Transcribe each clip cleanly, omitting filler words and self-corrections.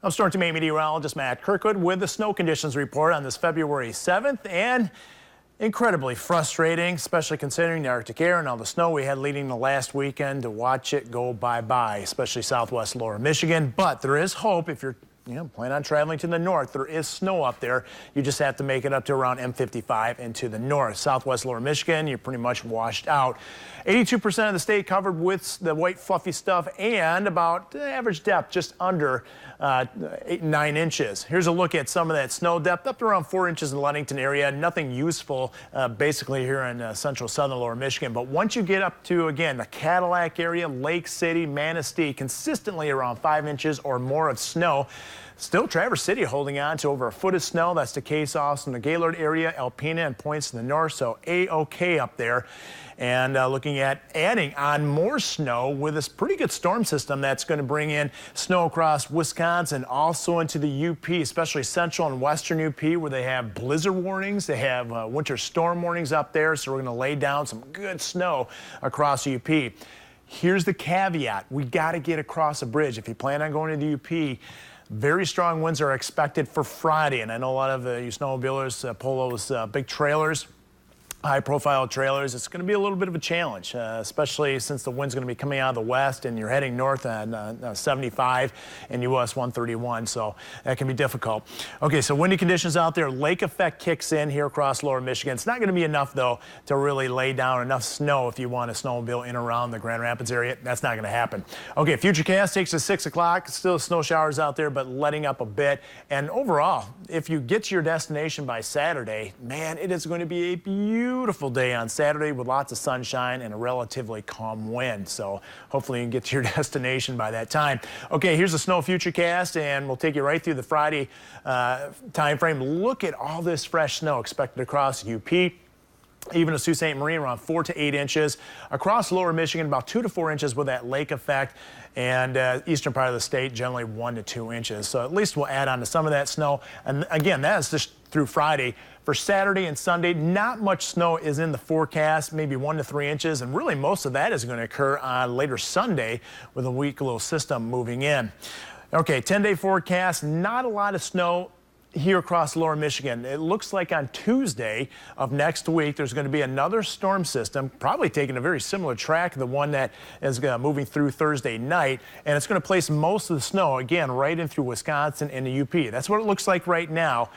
I'm Storm Team 8 meteorologist Matt Kirkwood with the snow conditions report on this February 7th, and incredibly frustrating, especially considering the Arctic air and all the snow we had leading the last weekend. To watch it go bye-bye, especially southwest lower Michigan. But there is hope if you're plan on traveling to the north. There is snow up there. You just have to make it up to around M55 and to the north. Southwest lower Michigan, you're pretty much washed out. 82% of the state covered with the white fluffy stuff, and about average depth just under 9 inches. Here's a look at some of that snow depth, up to around 4 inches in the Ludington area. Nothing useful basically here in central southern lower Michigan. But once you get up to, again, the Cadillac area, Lake City, Manistee, consistently around 5 inches or more of snow. Still, Traverse City holding on to over a foot of snow. That's the case also in the Gaylord area, Alpena, and points to the north. So A-OK up there. And looking at adding on more snow with this pretty good storm system that's going to bring in snow across Wisconsin, also into the UP, especially central and western UP, where they have blizzard warnings. They have winter storm warnings up there. So we're going to lay down some good snow across the UP. Here's the caveat. We got to get across a bridge. If you plan on going to the UP, very strong winds are expected for Friday. And I know a lot of you snowmobilers pull those big trailers, high-profile trailers. It's going to be a little bit of a challenge, especially since the wind's going to be coming out of the west and you're heading north on 75 and US 131, so that can be difficult. Okay, so windy conditions out there. Lake effect kicks in here across lower Michigan. It's not going to be enough, though, to really lay down enough snow if you want to snowmobile in around the Grand Rapids area. That's not going to happen. Okay, Futurecast takes us 6 o'clock. Still snow showers out there, but letting up a bit. And overall, if you get to your destination by Saturday, man, it is going to be a beautiful day on Saturday with lots of sunshine and a relatively calm wind. So hopefully you can get to your destination by that time. Okay, here's the snow futurecast, and we'll take you right through the Friday time frame. Look at all this fresh snow expected across UP. Even at Sault Ste. Marie, around 4 to 8 inches. Across lower Michigan, about 2 to 4 inches with that lake effect. And eastern part of the state, generally 1 to 2 inches. So at least we'll add on to some of that snow. And again, that is just through Friday. For Saturday and Sunday, not much snow is in the forecast, maybe 1 to 3 inches. And really most of that is going to occur on later Sunday with a weak little system moving in. Okay, 10-day forecast, not a lot of snow here across lower Michigan. It looks like on Tuesday of next week there's going to be another storm system, probably taking a very similar track to the one that is moving through Thursday night, and it's going to place most of the snow again right in through Wisconsin and the UP. That's what it looks like right now.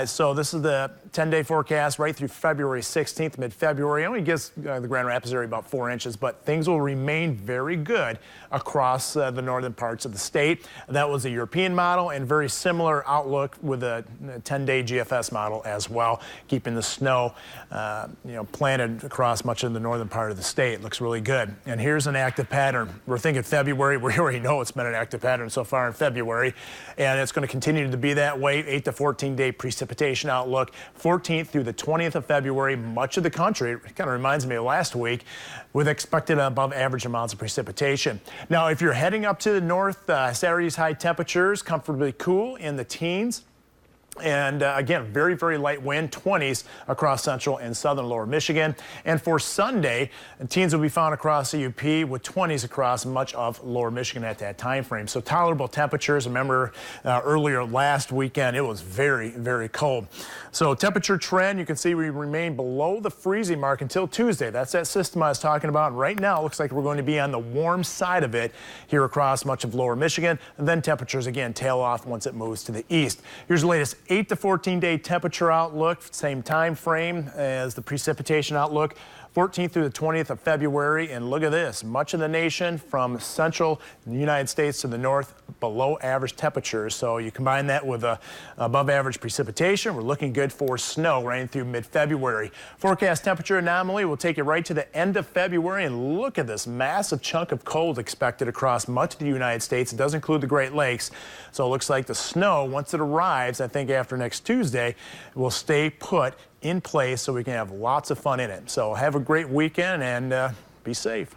So this is the 10-day forecast right through February 16th, mid-February. It only gives the Grand Rapids area about 4 inches, but things will remain very good across the northern parts of the state. That was a European model, and very similar outlook with a 10-day GFS model as well, keeping the snow planted across much of the northern part of the state. Looks really good. And here's an active pattern. We're thinking February. We already know it's been an active pattern so far in February, and it's going to continue to be that way. 8 to 14-day precipitation outlook. 14th through the 20th of February, much of the country, it kind of reminds me of last week, with expected above average amounts of precipitation. Now, if you're heading up to the north, Saturday's high temperatures comfortably cool in the teens. And again, very, very light wind, 20s across central and southern lower Michigan. And for Sunday, teens will be found across the UP with 20s across much of lower Michigan at that time frame. So tolerable temperatures. Remember earlier last weekend, it was very, very cold. So temperature trend, you can see we remain below the freezing mark until Tuesday. That's that system I was talking about. And right now, it looks like we're going to be on the warm side of it here across much of lower Michigan. And then temperatures again tail off once it moves to the east. Here's the latest 8 to 14-day temperature outlook, same time frame as the precipitation outlook. 14th through the 20th of February, and look at this, much of the nation from central United States to the north, below average temperatures. So you combine that with above average precipitation, we're looking good for snow right through mid-February. Forecast temperature anomaly will take you right to the end of February, and look at this massive chunk of cold expected across much of the United States. It does include the Great Lakes. So it looks like the snow, once it arrives, I think after next Tuesday, will stay put in place so we can have lots of fun in it. So have a great weekend and be safe.